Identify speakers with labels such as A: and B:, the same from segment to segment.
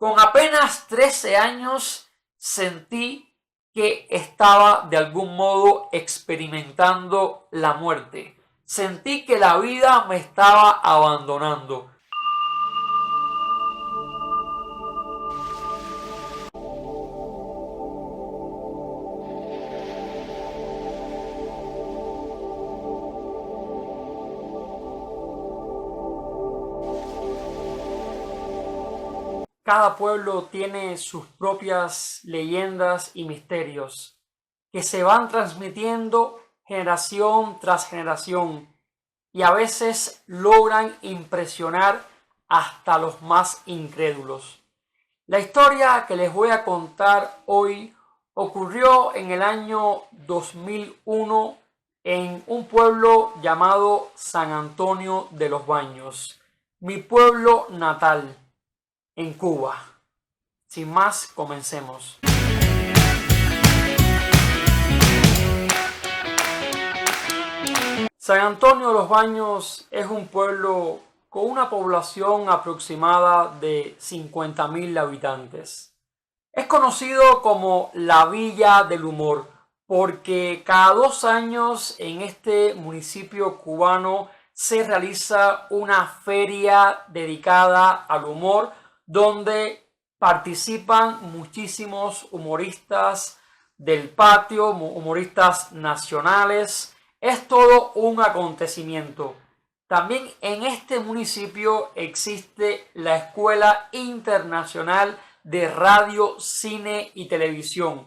A: Con apenas 13 años sentí que estaba de algún modo experimentando la muerte. Sentí que la vida me estaba abandonando. Cada pueblo tiene sus propias leyendas y misterios que se van transmitiendo generación tras generación y a veces logran impresionar hasta los más incrédulos. La historia que les voy a contar hoy ocurrió en el año 2001 en un pueblo llamado San Antonio de los Baños, mi pueblo natal en Cuba. Sin más, comencemos. San Antonio de los Baños es un pueblo con una población aproximada de 50.000 habitantes. Es conocido como la Villa del Humor porque cada 2 años en este municipio cubano se realiza una feria dedicada al humor donde participan muchísimos humoristas del patio, humoristas nacionales. Es todo un acontecimiento. También en este municipio existe la Escuela Internacional de Radio, Cine y Televisión.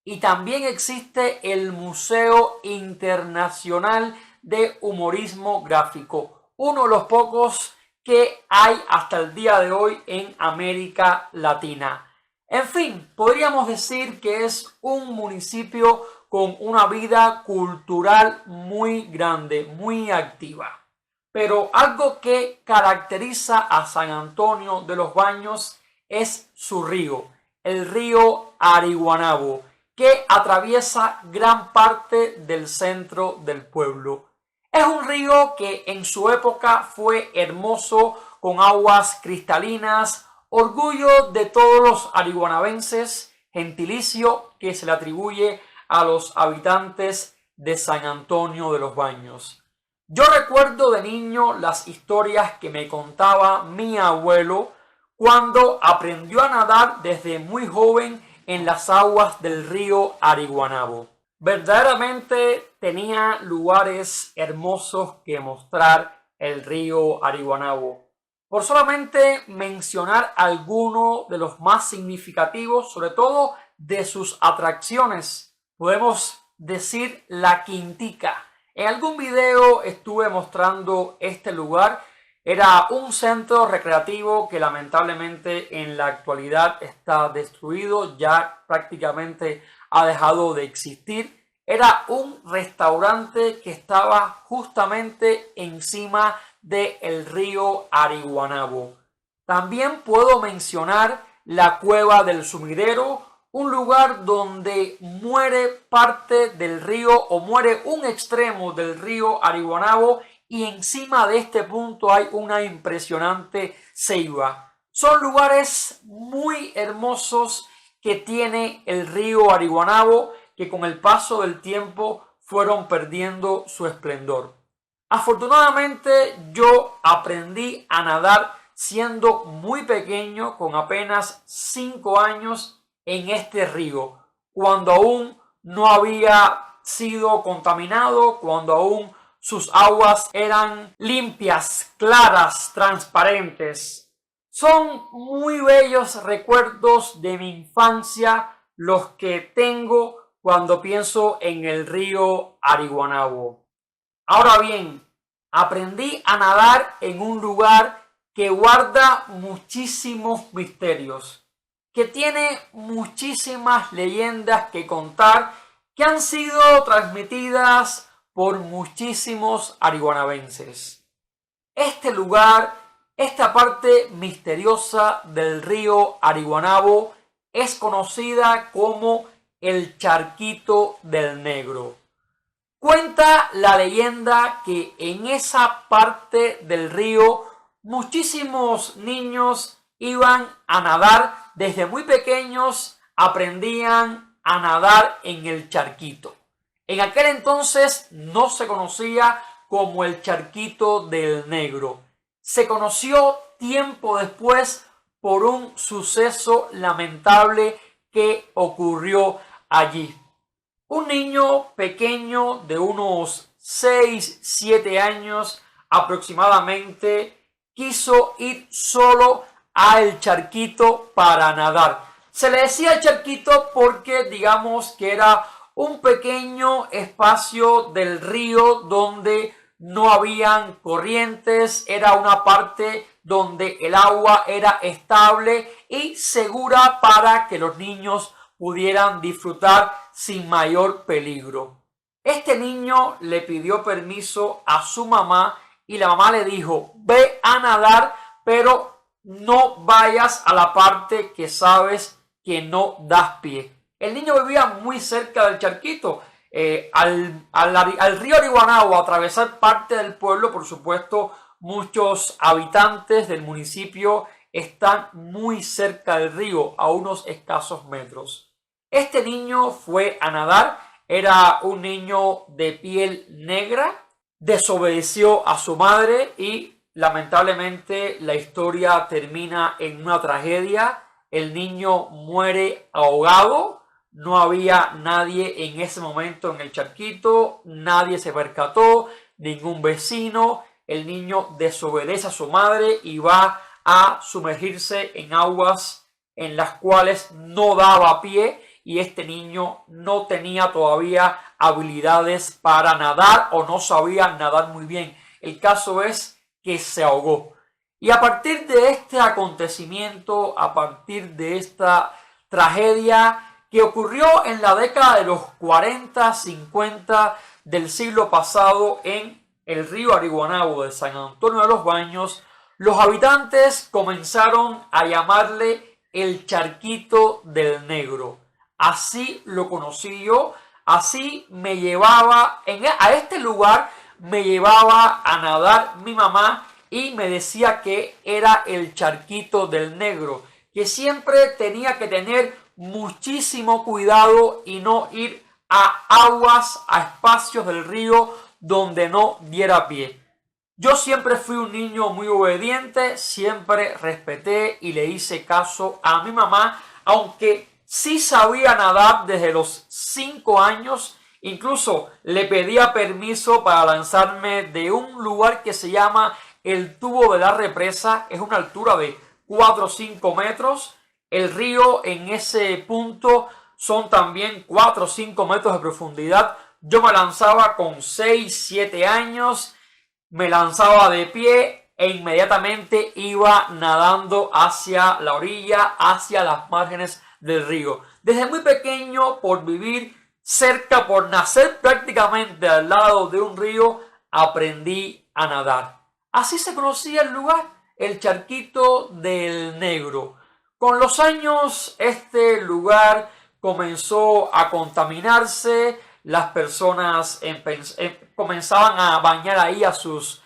A: Y también existe el Museo Internacional de Humorismo Gráfico, uno de los pocos que hay hasta el día de hoy en América Latina. En fin, podríamos decir que es un municipio con una vida cultural muy grande, muy activa. Pero algo que caracteriza a San Antonio de los Baños es su río, el río Ariguanabo, que atraviesa gran parte del centro del pueblo. Es un río que en su época fue hermoso, con aguas cristalinas, orgullo de todos los ariguanabenses, gentilicio que se le atribuye a los habitantes de San Antonio de los Baños. Yo recuerdo de niño las historias que me contaba mi abuelo cuando aprendió a nadar desde muy joven en las aguas del río Ariguanabo. Verdaderamente tenía lugares hermosos que mostrar el río Ariguanabo. Por solamente mencionar algunos de los más significativos, sobre todo de sus atracciones, podemos decir La Quintica. En algún video estuve mostrando este lugar. Era un centro recreativo que lamentablemente en la actualidad está destruido, ya prácticamente ha dejado de existir. Era un restaurante que estaba justamente encima del río Ariguanabo. También puedo mencionar la Cueva del Sumidero, un lugar donde muere parte del río o muere un extremo del río Ariguanabo y encima de este punto hay una impresionante ceiba. Son lugares muy hermosos que tiene el río Ariguanabo que con el paso del tiempo fueron perdiendo su esplendor. Afortunadamente yo aprendí a nadar siendo muy pequeño, con apenas 5 años, en este río, cuando aún no había sido contaminado, cuando aún sus aguas eran limpias, claras, transparentes. Son muy bellos recuerdos de mi infancia los que tengo cuando pienso en el río Ariguanabo. Ahora bien, aprendí a nadar en un lugar que guarda muchísimos misterios, que tiene muchísimas leyendas que contar, que han sido transmitidas por muchísimos ariguanabenses. Este lugar, esta parte misteriosa del río Ariguanabo, es conocida como el Charquito del Negro. Cuenta la leyenda que en esa parte del río muchísimos niños iban a nadar desde muy pequeños, aprendían a nadar en el charquito. En aquel entonces no se conocía como el charquito del Negro. Se conoció tiempo después por un suceso lamentable que ocurrió allí. Un niño pequeño de unos 6, 7 años aproximadamente quiso ir solo al charquito para nadar. Se le decía el charquito porque digamos que era un pequeño espacio del río donde no habían corrientes, era una parte donde el agua era estable y segura para que los niños pudieran disfrutar sin mayor peligro. Este niño le pidió permiso a su mamá y la mamá le dijo: ve a nadar, pero no vayas a la parte que sabes que no das pie. El niño vivía muy cerca del charquito. Al río Ariguanabo, atravesar parte del pueblo, por supuesto, muchos habitantes del municipio están muy cerca del río, a unos escasos metros. Este niño fue a nadar, era un niño de piel negra, desobedeció a su madre y lamentablemente la historia termina en una tragedia. El niño muere ahogado. No había nadie en ese momento en el charquito, nadie se percató, ningún vecino. El niño desobedece a su madre y va a sumergirse en aguas en las cuales no daba pie, y este niño no tenía todavía habilidades para nadar o no sabía nadar muy bien. El caso es que se ahogó. Y a partir de este acontecimiento, a partir de esta tragedia que ocurrió en la década de los 40, 50 del siglo pasado en el río Ariguanabo de San Antonio de los Baños, los habitantes comenzaron a llamarle el charquito del Negro. Así lo conocí yo, así me llevaba a este lugar, me llevaba a nadar mi mamá y me decía que era el charquito del Negro, que siempre tenía que tener muchísimo cuidado y no ir a aguas, a espacios del río donde no diera pie. Yo siempre fui un niño muy obediente, siempre respeté y le hice caso a mi mamá, aunque sí sabía nadar desde los 5 años. Incluso le pedía permiso para lanzarme de un lugar que se llama el Tubo de la Represa. Es una altura de 4 o 5 metros. El río en ese punto son también 4 o 5 metros de profundidad. Yo me lanzaba con 6, 7 años. Me lanzaba de pie e inmediatamente iba nadando hacia la orilla, hacia las márgenes del río. Desde muy pequeño, por vivir cerca, por nacer prácticamente al lado de un río, aprendí a nadar. Así se conocía el lugar, el charquito del Negro. Con los años, este lugar comenzó a contaminarse. Las personas comenzaban a bañar ahí a sus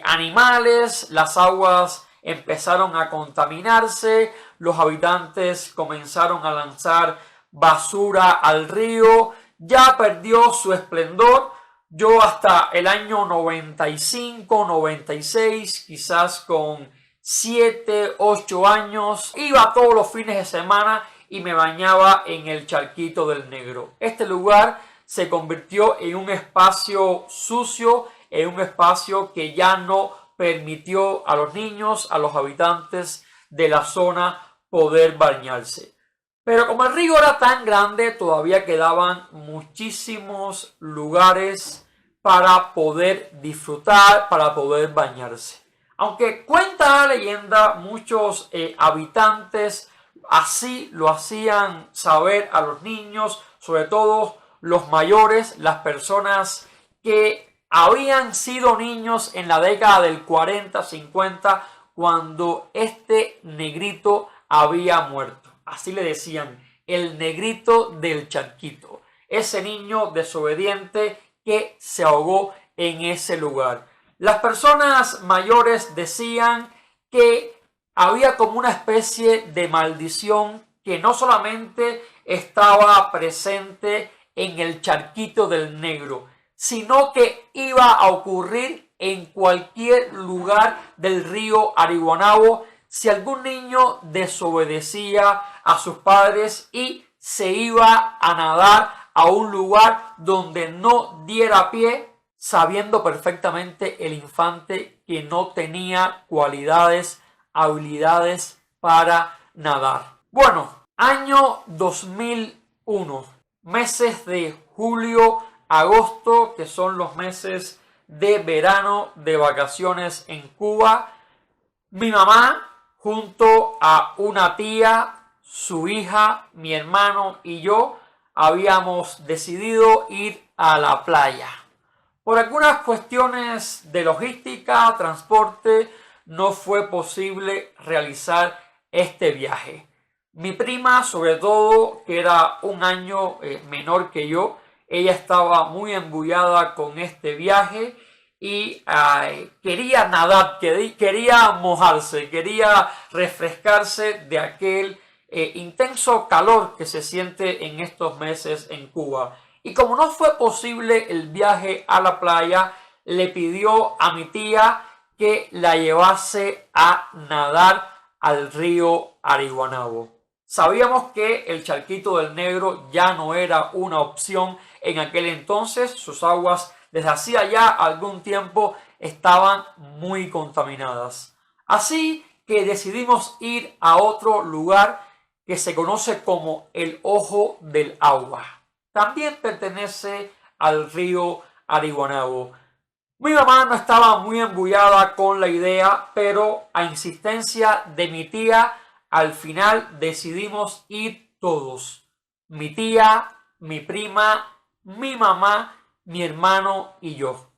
A: animales, las aguas empezaron a contaminarse, los habitantes comenzaron a lanzar basura al río, ya perdió su esplendor. Yo hasta el año 95, 96, quizás con 7, 8 años, iba todos los fines de semana y me bañaba en el charquito del Negro. Este lugar se convirtió en un espacio sucio, en un espacio que ya no permitió a los niños, a los habitantes de la zona poder bañarse. Pero como el río era tan grande, todavía quedaban muchísimos lugares para poder disfrutar, para poder bañarse. Aunque cuenta la leyenda, muchos habitantes así lo hacían saber a los niños, sobre todo los mayores, las personas que habían sido niños en la década del 40, 50, cuando este negrito había muerto. Así le decían, el negrito del charquito. Ese niño desobediente que se ahogó en ese lugar. Las personas mayores decían que había como una especie de maldición que no solamente estaba presente en el charquito del Negro, sino que iba a ocurrir en cualquier lugar del río Ariguanabo si algún niño desobedecía a sus padres y se iba a nadar a un lugar donde no diera pie, sabiendo perfectamente el infante que no tenía cualidades, habilidades para nadar. Bueno, año 2001, meses de julio, agosto, que son los meses de verano, de vacaciones en Cuba. Mi mamá, junto a una tía, su hija, mi hermano y yo, habíamos decidido ir a la playa. Por algunas cuestiones de logística, transporte, no fue posible realizar este viaje. Mi prima, sobre todo, que era un año menor que yo, ella estaba muy embullada con este viaje y quería nadar, quería mojarse, quería refrescarse de aquel intenso calor que se siente en estos meses en Cuba. Y como no fue posible el viaje a la playa, le pidió a mi tía que la llevase a nadar al río Ariguanabo. Sabíamos que el charquito del Negro ya no era una opción en aquel entonces. Sus aguas desde hacía ya algún tiempo estaban muy contaminadas. Así que decidimos ir a otro lugar que se conoce como el Ojo del Agua. También pertenece al río Ariguanabo. Mi mamá no estaba muy embullada con la idea, pero a insistencia de mi tía, al final decidimos ir todos. Mi tía, mi prima, mi mamá, mi hermano y yo.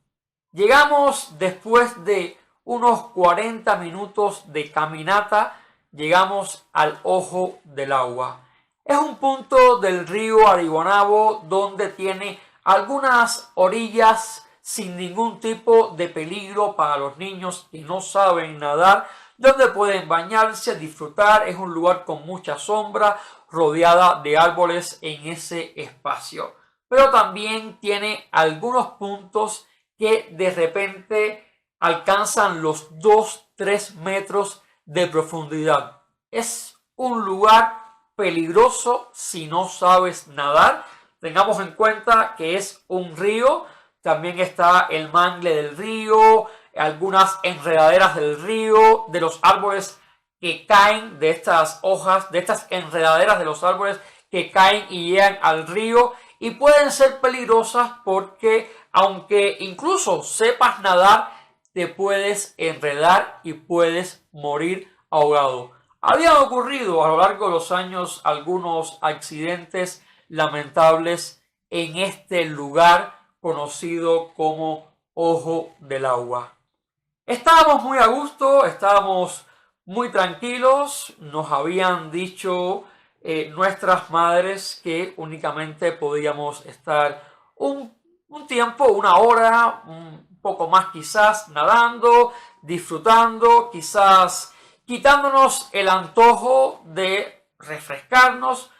A: Llegamos después de unos 40 minutos de caminata, llegamos al Ojo del Agua. Es un punto del río Ariguanabo donde tiene algunas orillas sin ningún tipo de peligro para los niños que no saben nadar, donde pueden bañarse, disfrutar. Es un lugar con mucha sombra, rodeada de árboles en ese espacio. Pero también tiene algunos puntos que de repente alcanzan los 2-3 metros de profundidad. Es un lugar peligroso si no sabes nadar. Tengamos en cuenta que es un río, también está el mangle del río, algunas enredaderas del río, de los árboles que caen, de estas hojas, de estas enredaderas de los árboles que caen y llegan al río y pueden ser peligrosas porque aunque incluso sepas nadar, te puedes enredar y puedes morir ahogado. Habían ocurrido a lo largo de los años algunos accidentes lamentables en este lugar conocido como Ojo del Agua. Estábamos muy a gusto, estábamos muy tranquilos, nos habían dicho nuestras madres que únicamente podíamos estar un tiempo, una hora, un poco más quizás nadando, disfrutando, quizás quitándonos el antojo de refrescarnos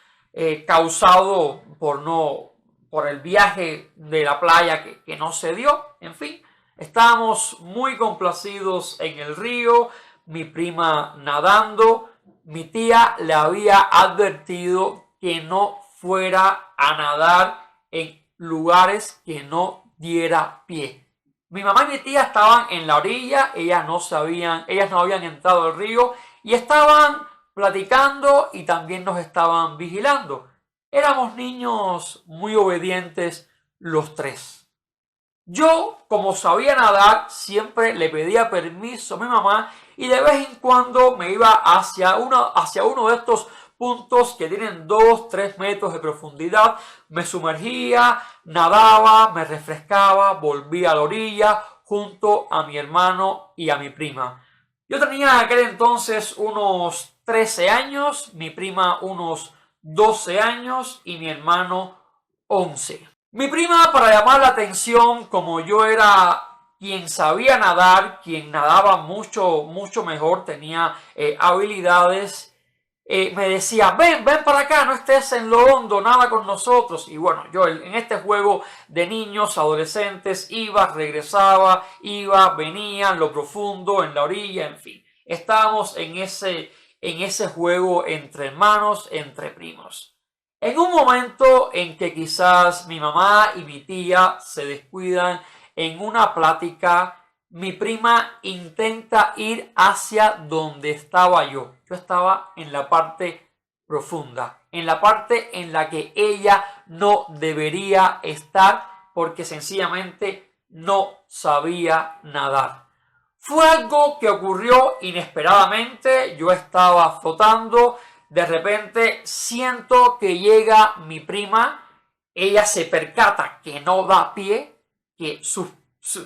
A: causado por el viaje de la playa que no se dio. En fin, estábamos muy complacidos en el río, mi prima nadando. Mi tía le había advertido que no fuera a nadar en lugares que no diera pie. Mi mamá y mi tía estaban en la orilla, ellas no habían entrado al río y estaban platicando y también nos estaban vigilando. Éramos niños muy obedientes los tres. Yo, como sabía nadar, siempre le pedía permiso a mi mamá y de vez en cuando me iba hacia uno de estos puntos que tienen 2-3 metros de profundidad, me sumergía, nadaba, me refrescaba, volvía a la orilla junto a mi hermano y a mi prima. Yo tenía en aquel entonces unos 13 años, mi prima unos 12 años y mi hermano 11. Mi prima, para llamar la atención, como yo era quien sabía nadar, quien nadaba mucho mejor, tenía habilidades, me decía, ven para acá, no estés en lo hondo, nada con nosotros. Y bueno, yo en este juego de niños, adolescentes, iba, regresaba, iba, venía en lo profundo, en la orilla, en fin. Estábamos en ese juego entre hermanos, entre primos. En un momento en que quizás mi mamá y mi tía se descuidan en una plática, mi prima intenta ir hacia donde estaba yo. Yo estaba en la parte profunda, en la parte en la que ella no debería estar porque sencillamente no sabía nadar. Fue algo que ocurrió inesperadamente. Yo estaba flotando. De repente siento que llega mi prima. Ella se percata que no da pie, que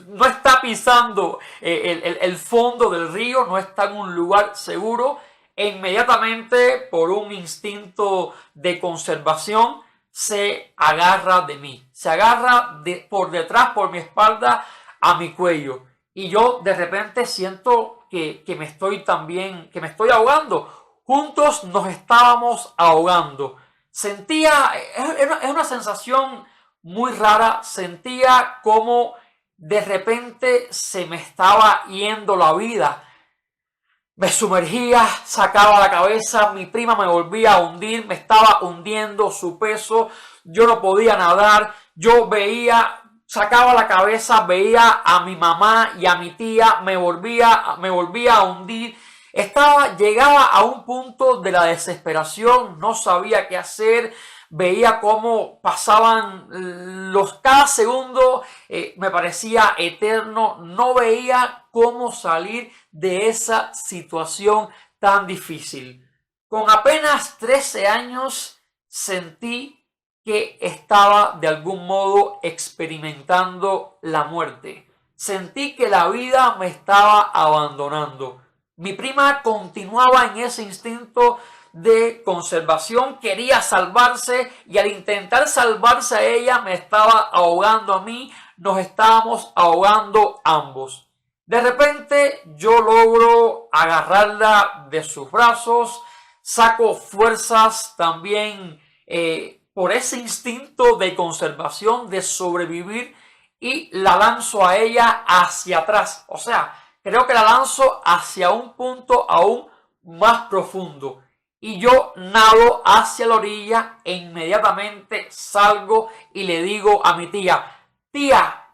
A: no está pisando el fondo del río, no está en un lugar seguro. E inmediatamente, por un instinto de conservación, se agarra de mí. Se agarra por detrás, por mi espalda, a mi cuello. Y yo de repente siento que me estoy ahogando. Juntos nos estábamos ahogando. Sentía, es una sensación muy rara, sentía como de repente se me estaba yendo la vida. Me sumergía, sacaba la cabeza, mi prima me volvía a hundir, me estaba hundiendo su peso, yo no podía nadar, yo veía, sacaba la cabeza, veía a mi mamá y a mi tía, me volvía a hundir. Llegaba a un punto de la desesperación, no sabía qué hacer, veía cómo pasaban cada segundo, me parecía eterno, no veía cómo salir de esa situación tan difícil. Con apenas 13 años sentí que estaba de algún modo experimentando la muerte. Sentí que la vida me estaba abandonando. Mi prima continuaba en ese instinto de conservación, quería salvarse y al intentar salvarse a ella me estaba ahogando a mí, nos estábamos ahogando ambos. De repente yo logro agarrarla de sus brazos, saco fuerzas también por ese instinto de conservación, de sobrevivir y la lanzo a ella hacia atrás, o sea, creo que la lanzo hacia un punto aún más profundo. Y yo nado hacia la orilla e inmediatamente salgo y le digo a mi tía,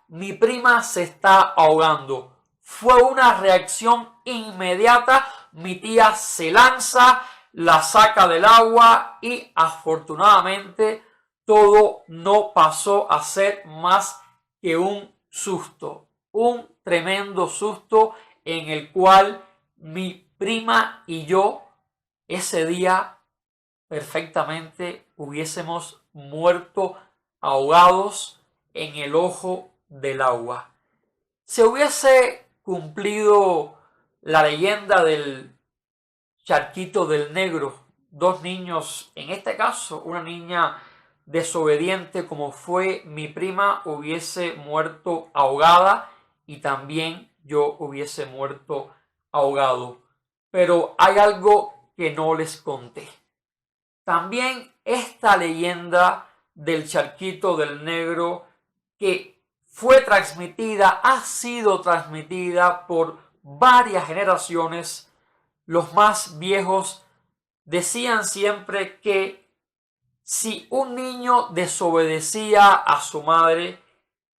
A: mi prima se está ahogando. Fue una reacción inmediata. Mi tía se lanza, la saca del agua y afortunadamente todo no pasó a ser más que un susto. Un tremendo susto en el cual mi prima y yo ese día perfectamente hubiésemos muerto ahogados en el ojo del agua. Se hubiese cumplido la leyenda del charquito del negro. Dos niños, en este caso una niña desobediente como fue mi prima, hubiese muerto ahogada y también yo hubiese muerto ahogado. Pero hay algo que no les conté. También esta leyenda del charquito del negro que ha sido transmitida por varias generaciones. Los más viejos decían siempre que si un niño desobedecía a su madre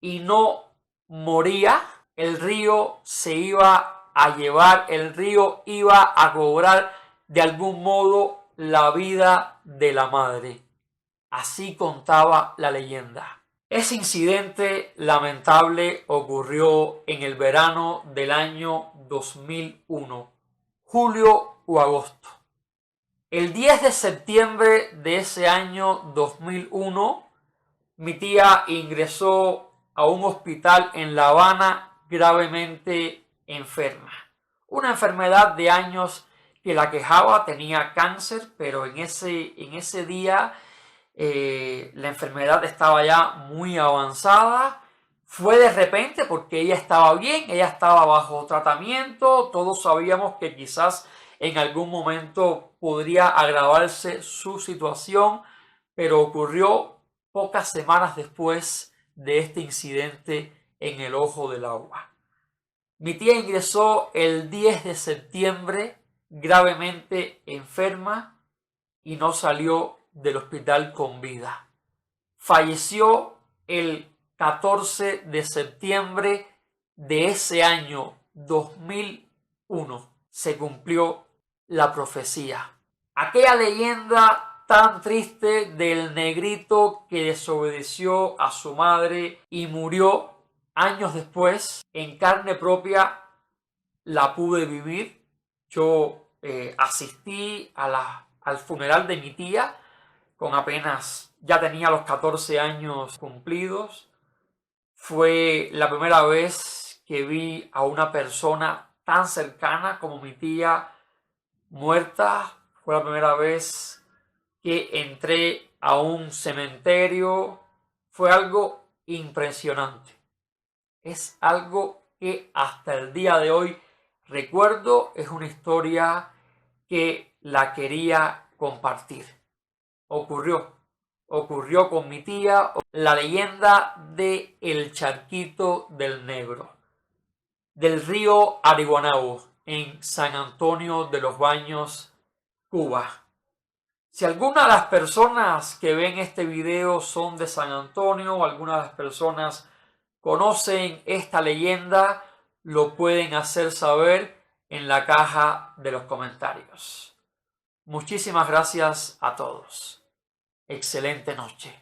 A: y no moría, el río se iba a llevar, el río iba a cobrar de algún modo la vida de la madre. Así contaba la leyenda. Ese incidente lamentable ocurrió en el verano del año 2001, julio o agosto. El 10 de septiembre de ese año 2001, mi tía ingresó a un hospital en La Habana gravemente enferma. Una enfermedad de años que la quejaba, tenía cáncer, pero en ese día la enfermedad estaba ya muy avanzada. Fue de repente porque ella estaba bien, ella estaba bajo tratamiento, todos sabíamos que quizás en algún momento podría agravarse su situación, pero ocurrió pocas semanas después de este incidente en el Ojo del Agua. Mi tía ingresó el 10 de septiembre gravemente enferma y no salió del hospital con vida. Falleció el 14 de septiembre de ese año 2001. Se cumplió la profecía. Aquella leyenda tan triste del negrito que desobedeció a su madre y murió años después, en carne propia la pude vivir. Yo asistí al funeral de mi tía con apenas, ya tenía los 14 años cumplidos. Fue la primera vez que vi a una persona tan cercana como mi tía muerta. Fue la primera vez que entré a un cementerio. Fue algo impresionante. Es algo que hasta el día de hoy recuerdo. Es una historia que la quería compartir. Ocurrió con mi tía, la leyenda de el charquito del Negro, del río Ariguanabo, en San Antonio de los Baños, Cuba. Si alguna de las personas que ven este video son de San Antonio o algunas de las personas conocen esta leyenda, lo pueden hacer saber en la caja de los comentarios. Muchísimas gracias a todos. Excelente noche.